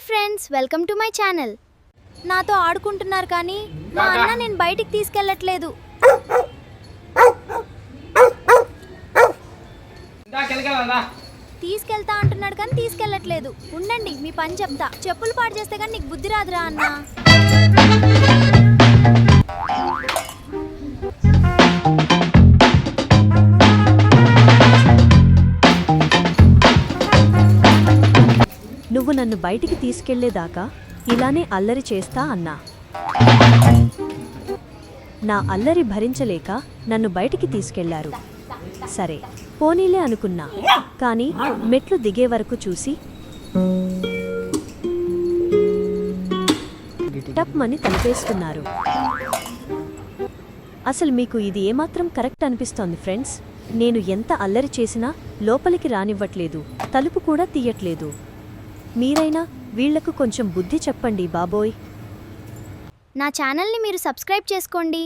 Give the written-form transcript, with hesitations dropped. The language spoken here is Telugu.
Friends, welcome to my channel. నాతో ఆడుకుంటున్నారు కానీ మా అన్న నేను బయటికి తీసుకెళ్ళట్లేదు. తీసుకెళ్తా అంటున్నాడు కానీ తీసుకెళ్ళట్లేదు. ఉండండి, మీ పని చెప్తా. చెప్పులు పాడు చేస్తే కానీ నీకు బుద్ధి రాదురా అన్న. నువ్వు నన్ను బయటికి తీసుకెళ్లేదాకా ఇలానే అల్లరి చేస్తా అన్నా. నా అల్లరి భరించలేక నన్ను బయటికి తీసుకెళ్లారు. సరే పోనీలే అనుకున్నా, కానీ మెట్లు దిగే వరకు చూసి టప్మని తలుపేసుకున్నారు. అసలు మీకు ఇది ఏమాత్రం కరెక్ట్ అనిపిస్తోంది ఫ్రెండ్స్? నేను ఎంత అల్లరి చేసినా లోపలికి రానివ్వట్లేదు, తలుపు కూడా తీయట్లేదు. మీరైనా వీళ్లకు కొంచెం బుద్ధి చెప్పండి బాబోయ్. నా ఛానల్ని మీరు సబ్స్క్రైబ్ చేసుకోండి.